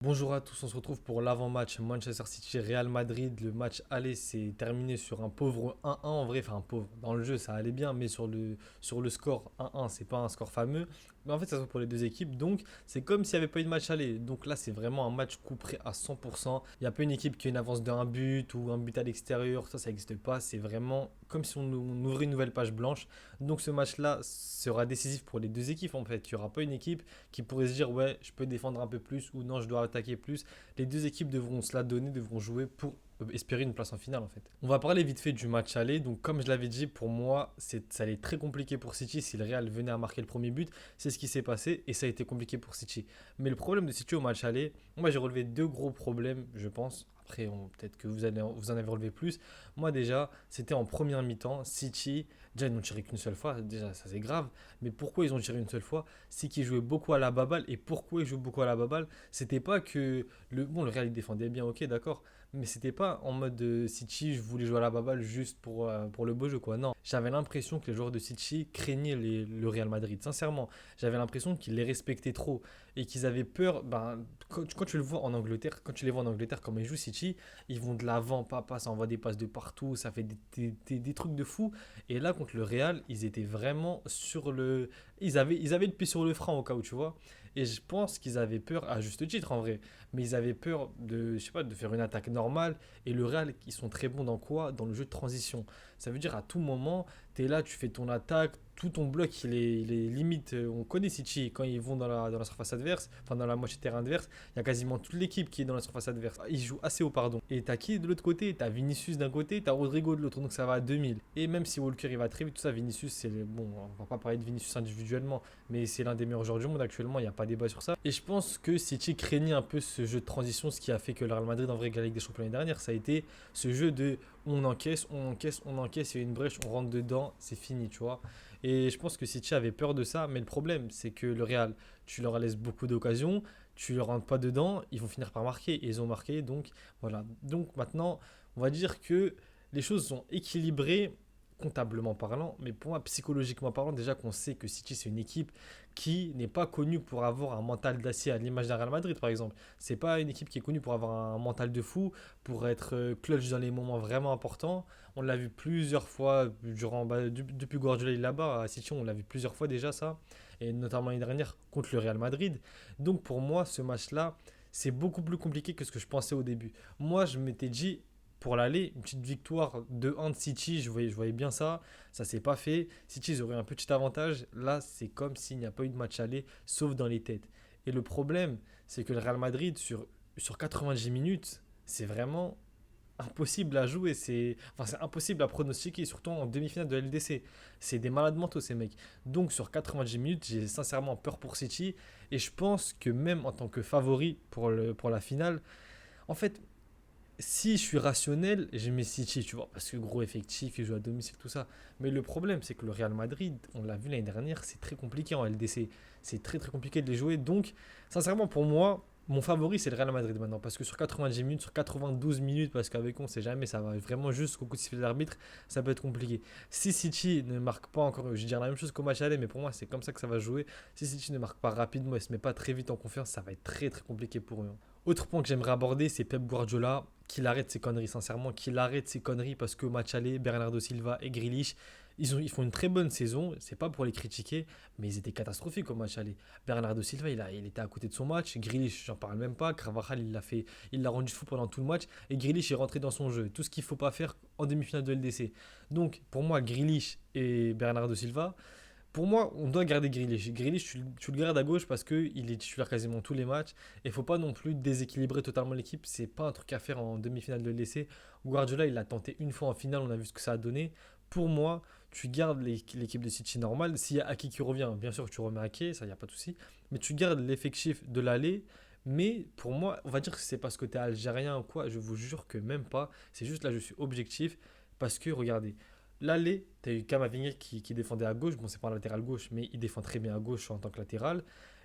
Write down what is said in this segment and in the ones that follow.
Bonjour à tous, on se retrouve pour l'avant-match Manchester City-Real Madrid. Le match aller s'est terminé sur un pauvre 1-1 en vrai, enfin un pauvre. Dans le jeu ça allait bien, mais sur le score 1-1, c'est pas un score fameux. Mais en fait ça se fait pour les deux équipes, donc c'est comme s'il n'y avait pas eu de match aller. Donc là c'est vraiment un match couperé à 100%. Il n'y a pas une équipe qui a une avance d'un but ou un but à l'extérieur, ça n'existe pas. C'est vraiment comme si on ouvrait une nouvelle page blanche. Donc ce match-là sera décisif pour les deux équipes en fait. Il n'y aura pas une équipe qui pourrait se dire ouais, je peux défendre un peu plus ou non, je dois attaquer plus. Les deux équipes devront se la donner, devront jouer pour espérer une place en finale en fait. On va parler vite fait du match aller. Donc comme je l'avais dit, pour moi, ça allait être très compliqué pour City si le Real venait à marquer le premier but. C'est ce qui s'est passé et ça a été compliqué pour City. Mais le problème de City au match aller, moi j'ai relevé deux gros problèmes, je pense. Après, peut-être que vous en avez relevé plus. Moi déjà, c'était en première mi-temps. City, déjà ils n'ont tiré qu'une seule fois. Déjà, ça c'est grave. Mais pourquoi ils ont tiré une seule fois? C'est qu'ils jouaient beaucoup à la baballe. Et pourquoi ils jouent beaucoup à la baballe? C'était pas que le Real il défendait bien, ok, d'accord, mais c'était pas en mode de City, je voulais jouer à la baballe juste pour le beau jeu, quoi. Non, j'avais l'impression que les joueurs de City craignaient le Real Madrid, sincèrement. J'avais l'impression qu'ils les respectaient trop et qu'ils avaient peur. Ben, quand tu le vois en Angleterre, quand tu les vois en Angleterre, comme ils jouent City, ils vont de l'avant, pas, ça envoie des passes de partout, ça fait des trucs de fou. Et là, contre le Real, ils étaient vraiment sur le. Ils avaient le pied sur le frein au cas où, tu vois. Et je pense qu'ils avaient peur, à juste titre en vrai, mais ils avaient peur de, je sais pas, de faire une attaque normale. Et le Real, ils sont très bons dans quoi? Dans le jeu de transition. Ça veut dire à tout moment, tu es là, tu fais ton attaque, tout ton bloc, il est limite. On connaît City, quand ils vont dans la surface adverse, enfin dans la moitié de terrain adverse, il y a quasiment toute l'équipe qui est dans la surface adverse. Ils jouent assez haut, pardon. Et t'as qui de l'autre côté? T'as Vinicius d'un côté, t'as Rodrigo de l'autre, donc ça va à 2000. Et même si Walker il va très vite, tout ça, Vinicius, bon, on va pas parler de Vinicius individuellement, mais c'est l'un des meilleurs joueurs du monde actuellement, il n'y a pas débat sur ça. Et je pense que City craignait un peu ce jeu de transition, ce qui a fait que le Real Madrid en vrai gagne des champions l'année dernière, ça a été ce jeu de on encaisse, on encaisse, on encaisse, il y a une brèche, on rentre dedans, c'est fini, tu vois. Et je pense que City avait peur de ça, mais le problème, c'est que le Real, tu leur laisses beaucoup d'occasions, tu ne rentres pas dedans, ils vont finir par marquer, et ils ont marqué, donc voilà. Donc maintenant, on va dire que les choses sont équilibrées comptablement parlant, mais pour moi, psychologiquement parlant, déjà qu'on sait que City, c'est une équipe qui n'est pas connue pour avoir un mental d'acier à l'image d'un Real Madrid, par exemple. C'est pas une équipe qui est connue pour avoir un mental de fou, pour être clutch dans les moments vraiment importants. On l'a vu plusieurs fois depuis Guardiola est là-bas à City, on l'a vu plusieurs fois déjà ça, et notamment l'année dernière contre le Real Madrid. Donc pour moi, ce match-là, c'est beaucoup plus compliqué que ce que je pensais au début. Moi, je m'étais dit, pour l'aller, une petite victoire de 1 de City, je voyais bien ça. Ça s'est pas fait. City, ils auraient un petit avantage. Là, c'est comme s'il n'y a pas eu de match aller, sauf dans les têtes. Et le problème, c'est que le Real Madrid, sur 90 minutes, c'est vraiment impossible à jouer. C'est impossible à pronostiquer, surtout en demi-finale de LDC. C'est des malades mentaux, ces mecs. Donc, sur 90 minutes, j'ai sincèrement peur pour City. Et je pense que même en tant que favori pour la finale, en fait, si je suis rationnel, je mets City, tu vois, parce que gros effectif, il joue à domicile, tout ça. Mais le problème, c'est que le Real Madrid, on l'a vu l'année dernière, c'est très compliqué en LDC. C'est très très compliqué de les jouer. Donc, sincèrement, pour moi, mon favori, c'est le Real Madrid maintenant. Parce que sur 90 minutes, sur 92 minutes, parce qu'avec on ne sait jamais, ça va vraiment jusqu'au coup de sifflet de l'arbitre, ça peut être compliqué. Si City ne marque pas encore, je dirais la même chose qu'au match aller, mais pour moi, c'est comme ça que ça va jouer. Si City ne marque pas rapidement et se met pas très vite en confiance, ça va être très très compliqué pour eux, hein. Autre point que j'aimerais aborder, c'est Pep Guardiola, qu'il arrête ses conneries, sincèrement, qu'il arrête ses conneries parce que au match aller, Bernardo Silva et Grealish, ils font une très bonne saison, c'est pas pour les critiquer, mais ils étaient catastrophiques au match aller. Bernardo Silva, il était à côté de son match, Grealish, j'en parle même pas, Carvajal, il l'a rendu fou pendant tout le match, et Grealish est rentré dans son jeu, tout ce qu'il faut pas faire en demi-finale de LDC. Donc, pour moi, Grealish et Bernardo Silva, pour moi, on doit garder Grealish. Grealish, tu le gardes à gauche parce qu'il est titulaire quasiment tous les matchs. Et il ne faut pas non plus déséquilibrer totalement l'équipe. C'est pas un truc à faire en demi-finale de l'essai. Guardiola, il l'a tenté une fois en finale, on a vu ce que ça a donné. Pour moi, tu gardes l'équipe de City normale. S'il y a Aki qui revient, bien sûr que tu remets Aki, ça, il n'y a pas de souci. Mais tu gardes l'effectif de l'aller. Mais pour moi, on va dire que c'est parce que tu es algérien ou quoi. Je vous jure que même pas. C'est juste là, je suis objectif. Parce que, regardez, l'aller, tu as eu Kamavinga qui défendait à gauche. Bon, c'est pas un latéral gauche, mais il défend très bien à gauche en tant que latéral.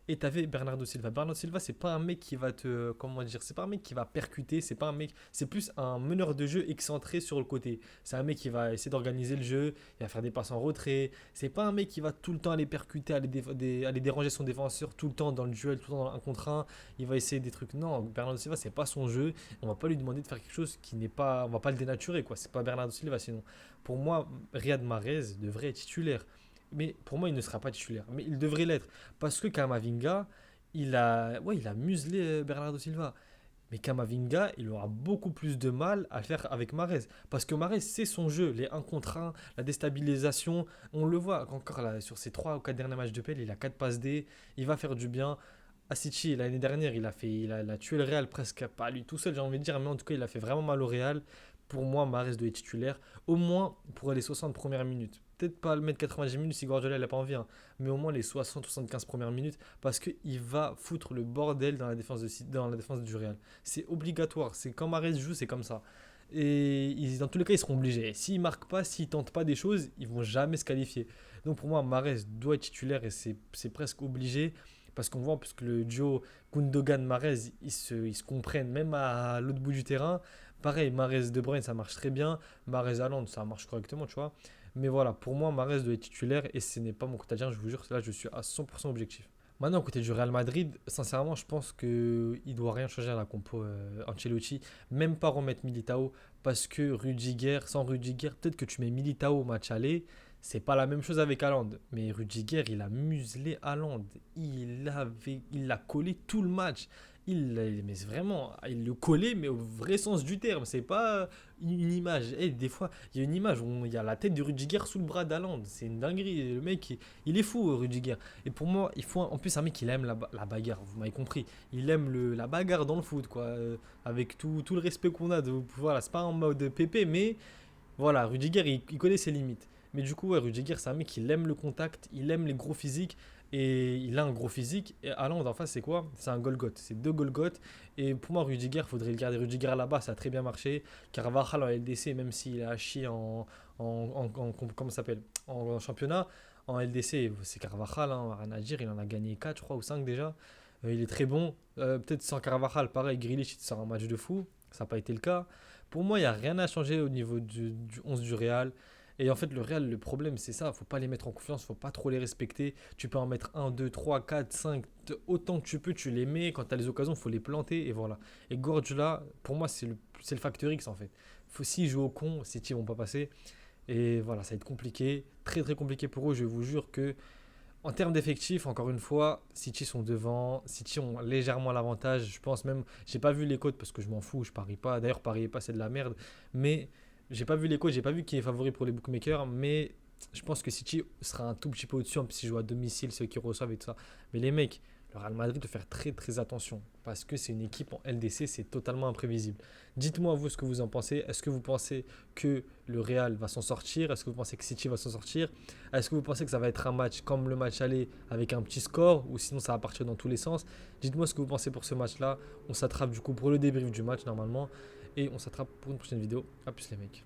et tu avais Bernardo Silva. Bernardo Silva, c'est pas un mec qui va te. Comment dire? C'est pas un mec qui va percuter. C'est pas un mec. C'est plus un meneur de jeu excentré sur le côté. C'est un mec qui va essayer d'organiser le jeu. Il va faire des passes en retrait. C'est pas un mec qui va tout le temps aller percuter, aller déranger son défenseur tout le temps dans le duel, tout le temps dans un contre un. Il va essayer des trucs. Non, Bernardo Silva, c'est pas son jeu. On va pas lui demander de faire quelque chose qui n'est pas. On va pas le dénaturer, quoi. C'est pas Bernardo Silva sinon. Pour moi, Riyad Mahrez devrait être titulaire. Mais pour moi, il ne sera pas titulaire. Mais il devrait l'être. Parce que Kamavinga, il a muselé Bernardo Silva. Mais Kamavinga, il aura beaucoup plus de mal à faire avec Mahrez. Parce que Mahrez, c'est son jeu. Les 1 contre 1, la déstabilisation. On le voit encore là, sur ses 3 ou 4 derniers matchs de PL, il a 4 passes D. Il va faire du bien. City, l'année dernière, il a tué le Real presque, pas lui tout seul, j'ai envie de dire, mais en tout cas, il a fait vraiment mal au Real. Pour moi, Mahrez doit être titulaire, au moins pour les 60 premières minutes. Peut-être pas le mettre 90 minutes si Guardiola n'a pas envie, hein, mais au moins les 60-75 premières minutes, parce qu'il va foutre le bordel dans la défense du Real. C'est obligatoire, c'est quand Mahrez joue, c'est comme ça. Et dans tous les cas, ils seront obligés. S'ils marquent pas, s'ils tentent pas des choses, ils vont jamais se qualifier. Donc pour moi, Mahrez doit être titulaire et c'est presque obligé. Parce qu'on voit que le duo Gundogan-Mahrez, ils se comprennent même à l'autre bout du terrain. Pareil, Mahrez-De Bruyne, ça marche très bien. Mahrez-Haaland, ça marche correctement, tu vois. Mais voilà, pour moi, Mahrez doit être titulaire et ce n'est pas mon quotidien, je vous jure, là, je suis à 100% objectif. Maintenant, à côté du Real Madrid, sincèrement, je pense qu'il ne doit rien changer à la compo Ancelotti, même pas remettre Militao, parce que Rudiger, sans Rudiger, peut-être que tu mets Militao au match aller, c'est pas la même chose avec Haaland. Mais Rudiger, il a muselé Haaland, il l'a collé tout le match. Mais vraiment, il le collait, mais au vrai sens du terme. C'est pas une image. Des fois, il y a une image où il y a la tête de Rudiger sous le bras d'Haaland. C'est une dinguerie. Le mec, il est fou, Rudiger. Et pour moi, il faut en plus un mec qui aime la bagarre. Vous m'avez compris. Il aime la bagarre dans le foot, quoi. Avec tout le respect qu'on a. Voilà, c'est pas en mode pépé, mais voilà, Rudiger, il connaît ses limites. Mais du coup, ouais, Rudiger, c'est un mec qui aime le contact, il aime les gros physiques. Et il a un gros physique. Et Haaland en face, c'est quoi? C'est un Golgoth. C'est 2 Golgoth. Et pour moi, Rudiger, il faudrait le garder. Rudiger là-bas, ça a très bien marché. Carvajal en LDC, même s'il a chié comment ça s'appelle? En championnat, en LDC, c'est Carvajal, hein, rien à dire. Il en a gagné 4, je crois, ou 5 déjà. Il est très bon. Peut-être sans Carvajal, pareil, Grealish, il sort un match de fou. Ça n'a pas été le cas. Pour moi, il n'y a rien à changer au niveau du 11 du Real. Et en fait, le Real, le problème, c'est ça. Faut pas les mettre en confiance, faut pas trop les respecter. Tu peux en mettre un, 2, 3, 4, 5, autant que tu peux, tu les mets. Quand tu as les occasions, faut les planter. Et voilà. Et Guardiola, pour moi, c'est le facteur X en fait. S'ils jouent au con, City vont pas passer. Et voilà, ça va être compliqué. Très très compliqué pour eux. Je vous jure que, en termes d'effectifs, encore une fois, City sont devant. City ont légèrement l'avantage. Je pense même, j'ai pas vu les cotes parce que je m'en fous, je parie pas. D'ailleurs, pariez pas, c'est de la merde. Mais j'ai pas vu les cotes, j'ai pas vu qui est favori pour les bookmakers. Mais je pense que City sera un tout petit peu au-dessus, en plus, s'ils jouent à domicile, ceux qui reçoivent et tout ça. Mais les mecs, le Real Madrid doit faire très très attention parce que c'est une équipe en LDC, c'est totalement imprévisible. Dites-moi vous ce que vous en pensez. Est-ce que vous pensez que le Real va s'en sortir? Est-ce que vous pensez que City va s'en sortir? Est-ce que vous pensez que ça va être un match comme le match aller avec un petit score ou sinon ça va partir dans tous les sens? Dites-moi ce que vous pensez pour ce match-là. On s'attrape du coup pour le débrief du match normalement et on s'attrape pour une prochaine vidéo. A plus les mecs.